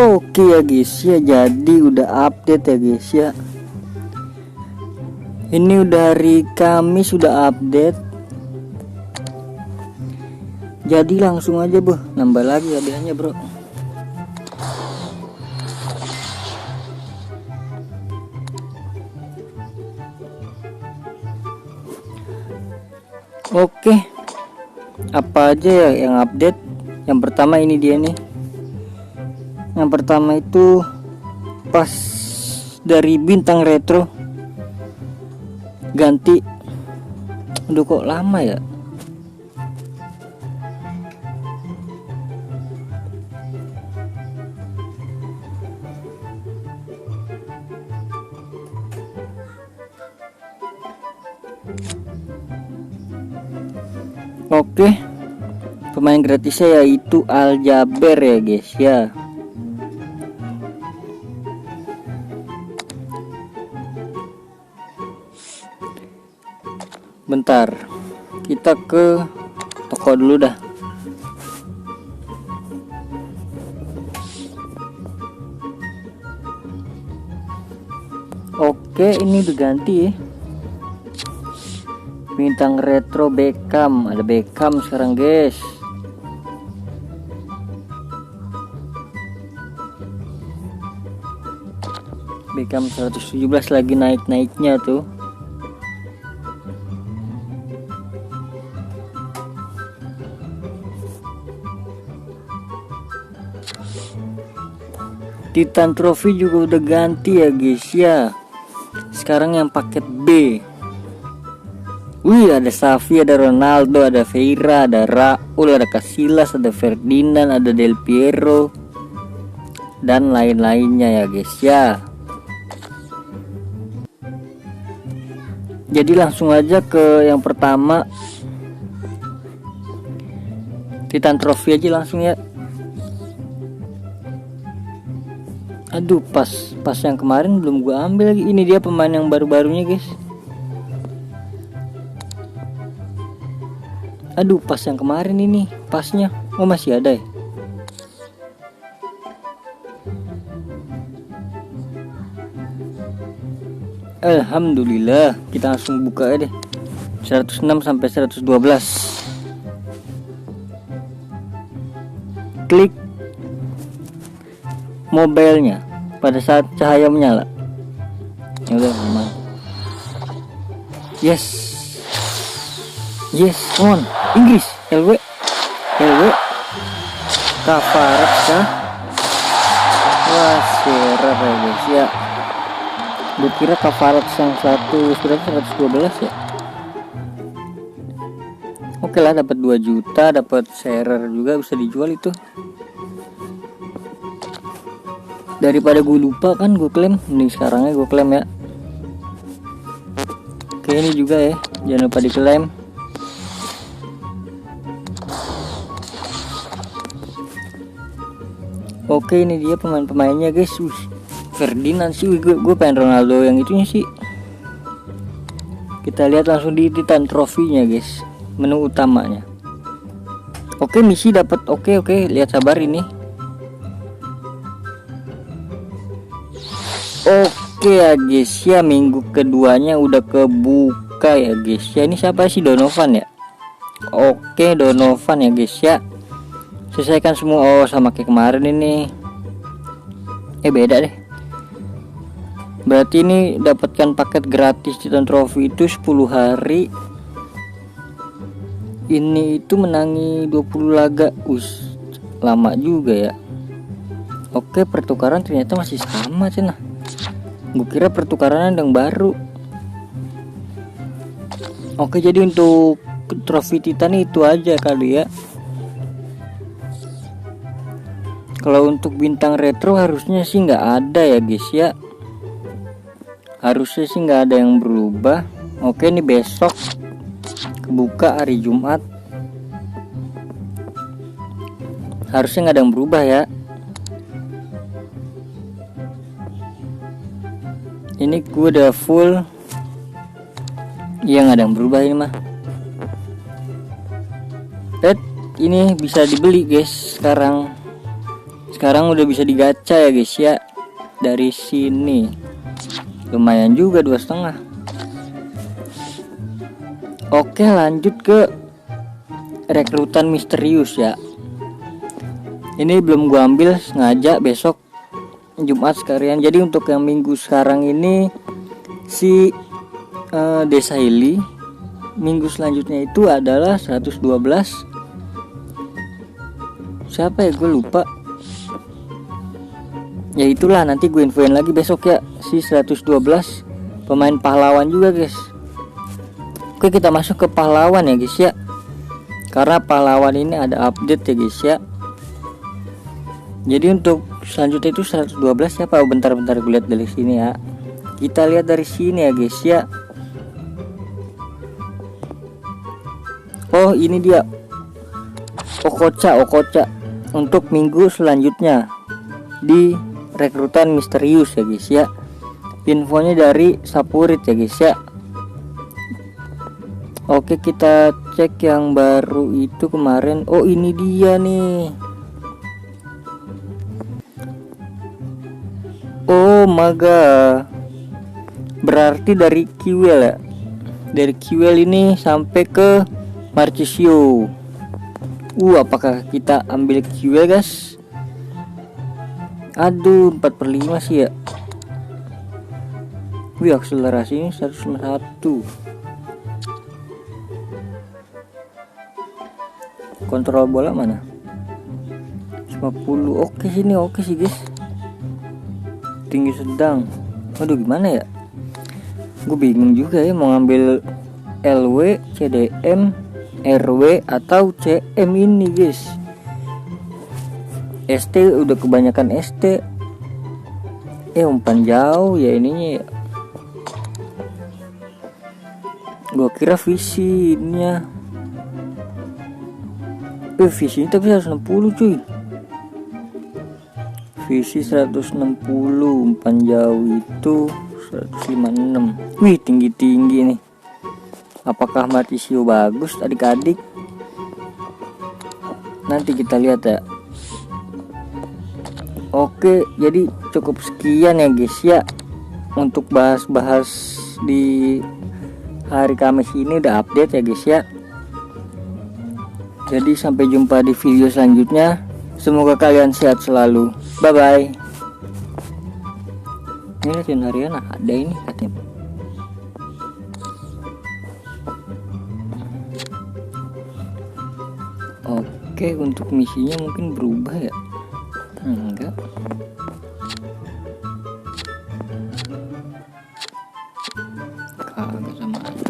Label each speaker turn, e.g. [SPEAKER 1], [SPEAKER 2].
[SPEAKER 1] Oke ya guys ya, jadi udah update ya guys ya. Ini udah hari Kamis, sudah update. Jadi langsung aja nambah lagi hadiahnya bro. Oke, apa aja ya yang update? Yang pertama ini dia nih. Yang pertama itu pas dari bintang retro ganti. Aduh kok lama ya. Oke, pemain gratisnya yaitu Aljaber ya guys ya. Bentar, kita ke toko dulu dah. Oke, ini udah ganti ya. Bintang retro Beckham, ada Beckham sekarang guys. Beckham 117 lagi naik-naiknya tuh. Titan Trophy juga udah ganti ya guys ya. Sekarang yang paket B. Wih, ada Xavi, ada Ronaldo, ada Vieira, ada Raul, ada Casillas, ada Ferdinand, ada Del Piero, dan lain-lainnya ya guys ya. Jadi langsung aja ke yang pertama, Titan Trophy aja langsung ya. Aduh, pas yang kemarin belum gua ambil lagi. Ini dia pemain yang baru-barunya guys. Aduh, pas yang kemarin ini pasnya. Oh, masih ada ya. Alhamdulillah, kita langsung buka aja deh. 106 sampai 112. Klik mobilenya pada saat cahaya menyala. Ya udah, aman. Yes, come on. Inggris, LW Kafarat kah? Wah, serap ya guys ya. Gue kira Kafarat yang satu berarti 112 ya. Oke lah, dapat 2 juta, dapat sharer juga, bisa dijual itu. Daripada gue lupa kan gue klaim, mending sekarangnya gue klaim ya. Oke, ini juga ya, jangan lupa diklaim. Oke, ini dia pemain-pemainnya guys. Ferdinand sih, gue pengen Ronaldo yang itunya sih. Kita lihat langsung di Titan Trophy-nya guys, menu utamanya. Oke, misi dapat. Oke, lihat sabar ini. Oke ya guys ya, minggu keduanya udah kebuka ya guys ya. Ini siapa sih, Donovan ya? Oke, Donovan ya guys ya. Selesaikan semua. Oh, sama kayak kemarin ini. Beda deh. Berarti ini dapatkan paket gratis Titan Trophy itu 10 hari. Ini itu menangi 20 laga. Lama juga ya. Oke, pertukaran ternyata masih sama cina. Gue kira pertukaran yang baru. Oke, jadi untuk trofi Titan itu aja kali ya. Kalau untuk bintang retro harusnya sih nggak ada ya guys ya. Harusnya sih nggak ada yang berubah. Oke, ini besok kebuka hari Jumat. Harusnya nggak ada yang berubah ya. Ini gue udah full. Iya, nggak ada yang berubah ini mah. Ini bisa dibeli guys sekarang. Sekarang udah bisa digacha ya guys ya. Dari sini lumayan juga 2,5. Oke, lanjut ke rekrutan misterius ya. Ini belum gua ambil, sengaja besok Jumat sekalian. Jadi untuk yang minggu sekarang ini si Desa Hili. Minggu selanjutnya itu adalah 112. Siapa ya, gue lupa. Ya itulah, nanti gue infoin lagi besok ya. Si 112 pemain pahlawan juga guys. Oke, kita masuk ke pahlawan ya guys ya. Karena pahlawan ini ada update ya guys ya. Jadi untuk selanjutnya itu 112 siapa? Bentar-bentar gue lihat dari sini ya. Kita lihat dari sini ya guys ya. Oh, ini dia. Okocha untuk minggu selanjutnya di rekrutan misterius ya guys ya. Infonya dari Sapurit ya guys ya. Oke, kita cek yang baru itu kemarin. Oh, ini dia nih. Oh my god. Berarti dari Kiwel ya. Dari Kiwel ini sampai ke Marchisio. Apakah kita ambil Kiwel guys? Aduh, 4/5 sih ya. Akselerasi ini 101. Kontrol bola mana? 50. Oke sini, oke sih guys. Tinggi sedang. Waduh, gimana ya? Gue bingung juga ya mau ngambil LW, CDM, RW atau CM ini guys. ST udah kebanyakan ST. Umpan jauh ya ininya ya. Gua kira visinya. Visi tapi 160 cuy. Visi 160, umpan jauh itu 156. Wih, tinggi-tinggi nih. Apakah Marchisio bagus adik-adik? Nanti kita lihat ya. Oke, jadi cukup sekian ya guys ya untuk bahas-bahas di hari Kamis ini. Udah update ya guys ya. Jadi sampai jumpa di video selanjutnya. Semoga kalian sehat selalu. Bye bye. Ini latihan harian ada ini katanya. Oke, untuk misinya mungkin berubah ya. Enggak. Kagak sama aja.